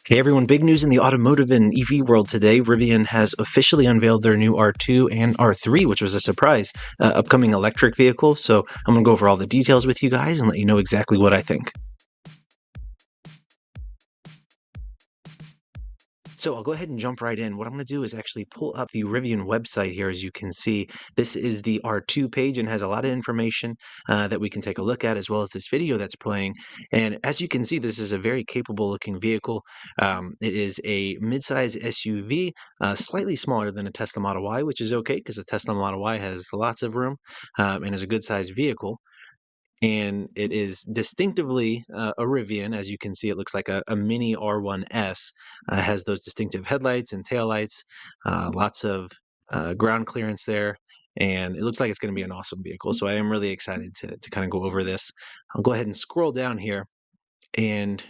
Hey everyone, big news in the automotive and EV world today. Rivian has officially unveiled their new R2 and R3, which was a surprise, upcoming electric vehicle. So I'm going to go over all the details with you guys and let you know exactly what I think. So I'll go ahead and jump right in. What I'm going to do is actually pull up the Rivian website here. As you can see, this is the R2 page and has a lot of information that we can take a look at, as well as this video that's playing. And as you can see, this is a very capable looking vehicle. It is a midsize SUV, slightly smaller than a Tesla Model Y, which is okay because the Tesla Model Y has lots of room and is a good sized vehicle, and it is distinctively a Rivian. As you can see, it looks like a mini R1S. Has those distinctive headlights and taillights, lots of ground clearance there, and it looks like it's going to be an awesome vehicle. So I am really excited to kind of go over this. I'll go ahead and scroll down here, and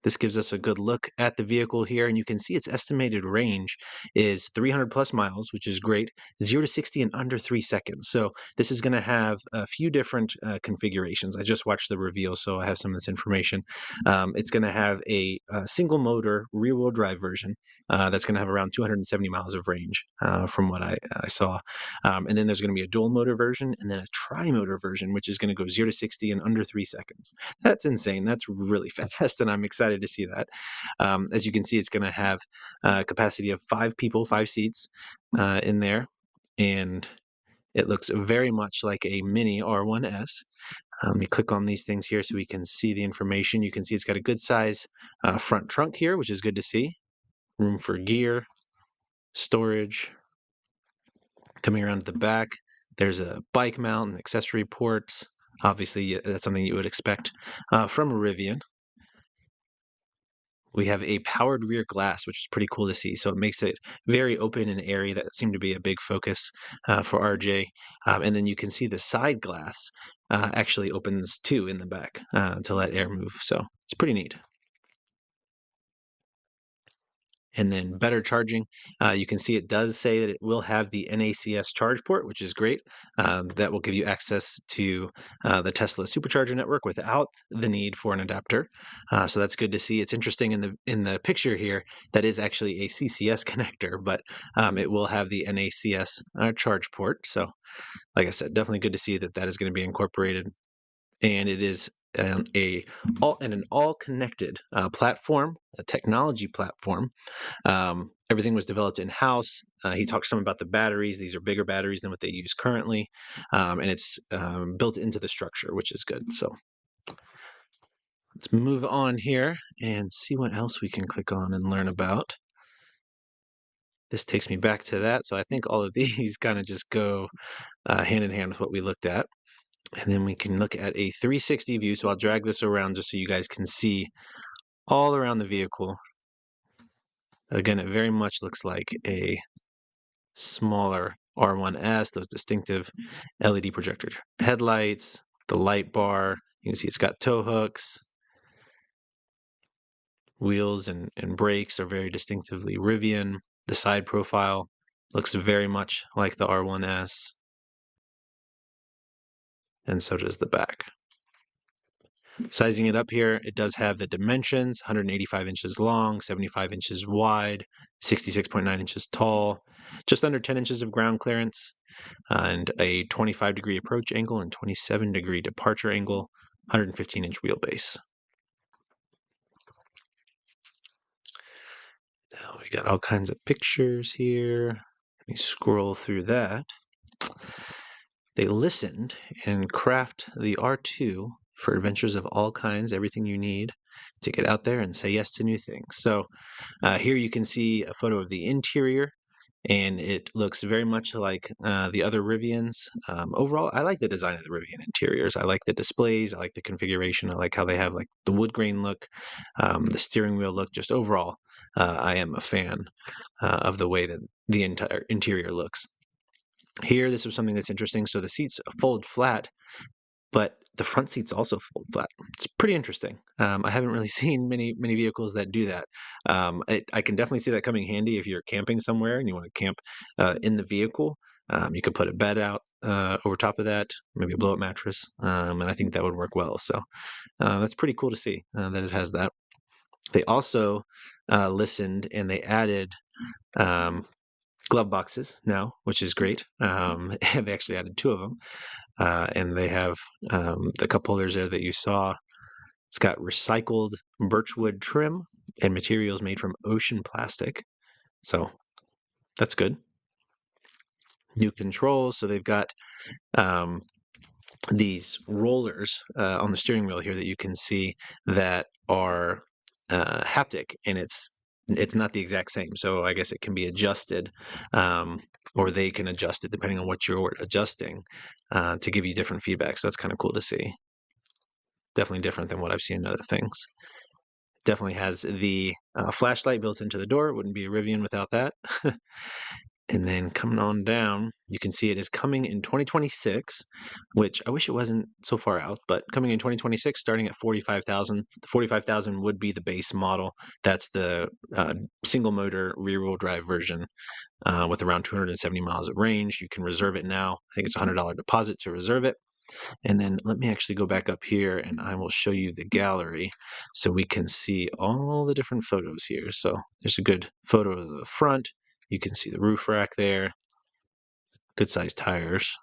this gives us a good look at the vehicle here, and you can see its estimated range is 300 plus miles, which is great. 0 to 60 in under 3 seconds. So this is going to have a few different configurations. I just watched the reveal, so I have some of this information. It's going to have a single motor rear wheel drive version that's going to have around 270 miles of range from what I saw. And then there's going to be a dual motor version and then a tri-motor version, which is going to go 0 to 60 in under 3 seconds. That's insane. That's really fast, and I'm excited to see that. As you can see, it's going to have a capacity of 5 people, 5 seats in there, and it looks very much like a mini R1S. Let me click on these things here so we can see the information. You can see it's got a good size front trunk here, which is good to see. Room for gear, storage. Coming around to the back, there's a bike mount and accessory ports. Obviously, that's something you would expect from a Rivian. We have a powered rear glass, which is pretty cool to see. So it makes it very open and airy. That seemed to be a big focus for RJ. And then you can see the side glass actually opens too in the back to let air move. So it's pretty neat. And then better charging. You can see it does say that it will have the NACS charge port, which is great. That will give you access to the Tesla supercharger network without the need for an adapter. So that's good to see. It's interesting in the picture here that is actually a CCS connector, but it will have the NACS charge port. So, like I said, definitely good to see that that is going to be incorporated, and it is an all connected platform, a technology platform. Everything was developed in house. He talked some about the batteries. These are bigger batteries than what they use currently, and it's built into the structure, which is good. So let's move on here and see what else we can click on and learn about. This takes me back to that. So I think all of these kind of just go hand in hand with what we looked at. And then we can look at a 360 view. So I'll drag this around just so you guys can see all around the vehicle. Again, it very much looks like a smaller R1S, those distinctive LED projector headlights, the light bar. You can see it's got tow hooks. Wheels and brakes are very distinctively Rivian. The side profile looks very much like the R1S, and so does the back. Sizing it up here, it does have the dimensions: 185 inches long, 75 inches wide, 66.9 inches tall, just under 10 inches of ground clearance, and a 25-degree approach angle and 27-degree departure angle, 115-inch wheelbase. Now we got all kinds of pictures here. Let me scroll through that. They listened and craft the R2 for adventures of all kinds, everything you need to get out there and say yes to new things. So here you can see a photo of the interior, and it looks very much like the other Rivians. Overall, I like the design of the Rivian interiors. I like the displays. I like the configuration. I like how they have like the wood grain look, the steering wheel look. Just overall, I am a fan of the way that the entire interior looks. Here, this is something that's interesting. So the seats fold flat, but the front seats also fold flat. It's pretty interesting. I haven't really seen many vehicles that do that. I can definitely see that coming handy if you're camping somewhere and you want to camp in the vehicle. You could put a bed out over top of that, maybe a blow-up mattress, and I think that would work well. So that's pretty cool to see that it has that. They also listened and they added um, glove boxes now, which is great. And they actually added two of them. And they have the cup holders there that you saw. It's got recycled birchwood trim and materials made from ocean plastic. So that's good. New controls. So they've got um, these rollers on the steering wheel here that you can see that are haptic, and it's not the exact same. So I guess it can be adjusted, or they can adjust it depending on what you're adjusting to give you different feedback. So that's kind of cool to see. Definitely different than what I've seen in other things. Definitely has the flashlight built into the door. It wouldn't be a Rivian without that. And then coming on down, you can see it is coming in 2026, which I wish it wasn't so far out, but coming in 2026, starting at 45,000. The 45,000 would be the base model. That's the single motor rear wheel drive version with around 270 miles of range. You can reserve it now. I think it's a $100 deposit to reserve it. And then let me actually go back up here and I will show you the gallery so we can see all the different photos here. So there's a good photo of the front. You can see the roof rack there, good sized tires.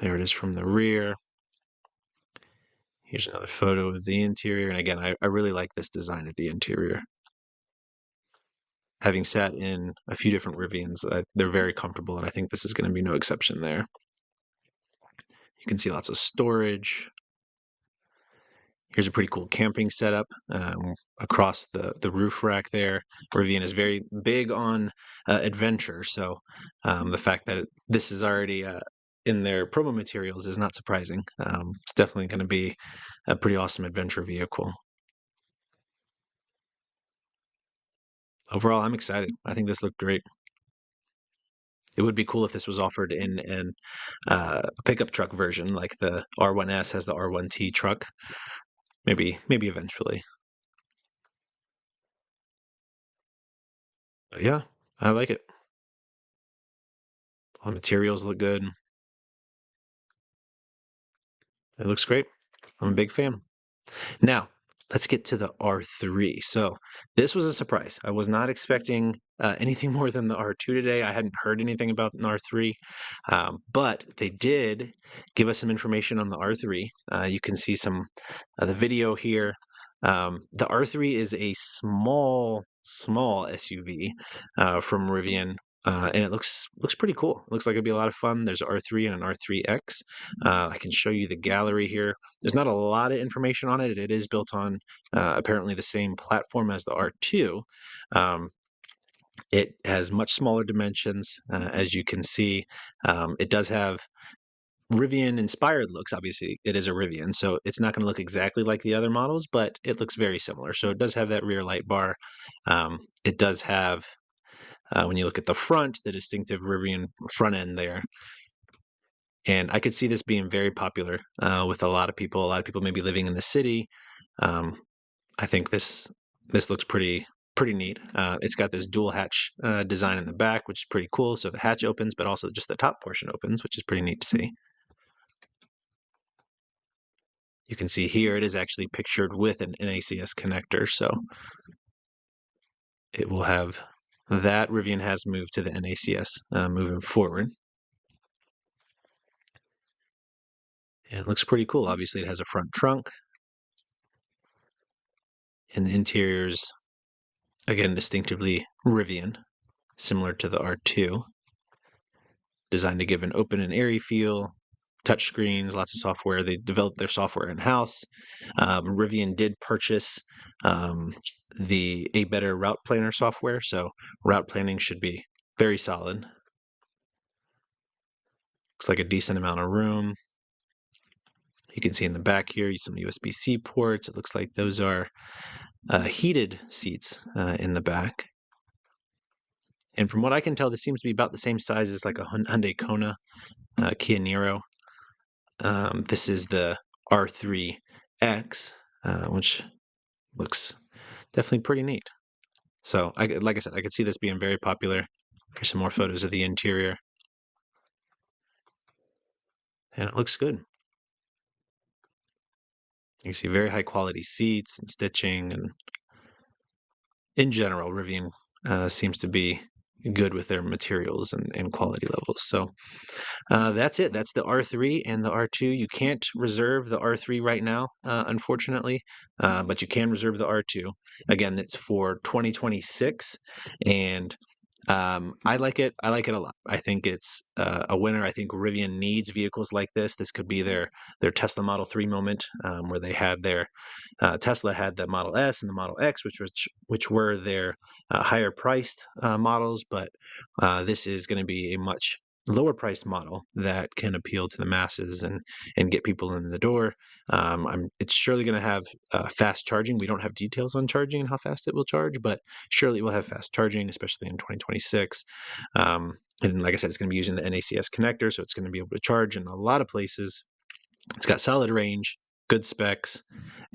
There it is from the rear. Here's another photo of the interior. And again, I really like this design of the interior. Having sat in a few different Rivians, they're very comfortable, and I think this is going to be no exception there. You can see lots of storage. Here's a pretty cool camping setup across the roof rack there. Rivian is very big on adventure, so the fact that this is already in their promo materials is not surprising. It's definitely going to be a pretty awesome adventure vehicle. Overall, I'm excited. I think this looked great. It would be cool if this was offered in an pickup truck version, like the R1S has the R1T truck. Maybe eventually. But yeah, I like it. All the materials look good. It looks great. I'm a big fan. Now, let's get to the R3. So, this was a surprise. I was not expecting anything more than the R2 today. I hadn't heard anything about an R3, but they did give us some information on the R3. You can see some of the video here. The R3 is a small SUV from Rivian. And it looks pretty cool. It looks like it'd be a lot of fun. There's an R3 and an R3X. I can show you the gallery here. There's not a lot of information on it. It is built on apparently the same platform as the R2. Um, it has much smaller dimensions, as you can see. It does have Rivian inspired looks. Obviously, it is a Rivian, so it's not going to look exactly like the other models, but it looks very similar. So it does have that rear light bar. It does have, when you look at the front, the distinctive Rivian front end there. And I could see this being very popular with a lot of people. A lot of people maybe living in the city. Um, I think this looks pretty neat. It's got this dual hatch design in the back, which is pretty cool. So the hatch opens, but also just the top portion opens, which is pretty neat to see. You can see here it is actually pictured with an NACS connector, so it will have that. Rivian has moved to the NACS moving forward. And it looks pretty cool. Obviously, it has a front trunk, and the interior's, again, distinctively Rivian, similar to the R2, designed to give an open and airy feel. Touch screens, lots of software. They developed their software in-house. Rivian did purchase the A Better route planner software, so route planning should be very solid. Looks like a decent amount of room. You can see in the back here some USB-C ports. It looks like those are heated seats in the back. And from what I can tell, this seems to be about the same size as like a Hyundai Kona, Kia Niro. This is the R3X, which looks definitely pretty neat. So, like I said, I could see this being very popular. Here's some more photos of the interior. And it looks good. You see very high quality seats and stitching, and in general, Rivian seems to be good with their materials and quality levels. So that's it. That's the R3 and the R2. You can't reserve the R3 right now, unfortunately, but you can reserve the R2. Again, it's for 2026, and I like it. I like it a lot. I think it's a winner. I think Rivian needs vehicles like this. This could be their Tesla Model 3 moment, where they had their Tesla had the Model S and the Model X, which were their higher priced models, but this is going to be a much lower priced model that can appeal to the masses and get people in the door. It's surely going to have fast charging. We don't have details on charging and how fast it will charge, but surely it will have fast charging, especially in 2026. And like I said, it's going to be using the NACS connector, so it's going to be able to charge in a lot of places. It's got solid range, good specs,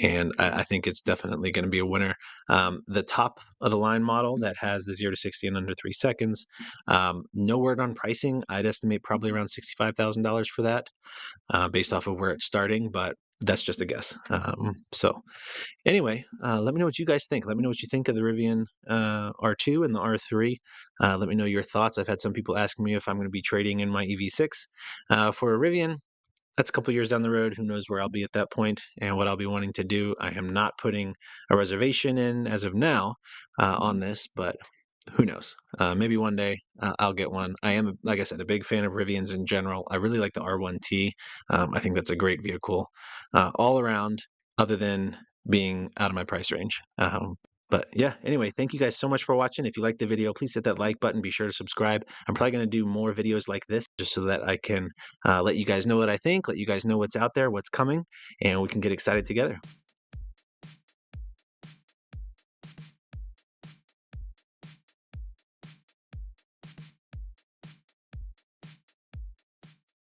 and I think it's definitely going to be a winner. The top of the line model that has the 0 to 60 in under 3 seconds, no word on pricing. I'd estimate probably around $65,000 for that, based off of where it's starting, but that's just a guess. So anyway, let me know what you guys think. Let me know what you think of the Rivian R2 and the R3. Let me know your thoughts. I've had some people asking me if I'm going to be trading in my EV6 for a Rivian. That's a couple years down the road. Who knows where I'll be at that point and what I'll be wanting to do. I am not putting a reservation in as of now on this, but who knows? Maybe one day I'll get one. I am, like I said, a big fan of Rivians in general. I really like the R1T. I think that's a great vehicle all around, other than being out of my price range. But yeah, anyway, thank you guys so much for watching. If you liked the video, please hit that like button. Be sure to subscribe. I'm probably going to do more videos like this just so that I can let you guys know what I think, let you guys know what's out there, what's coming, and we can get excited together.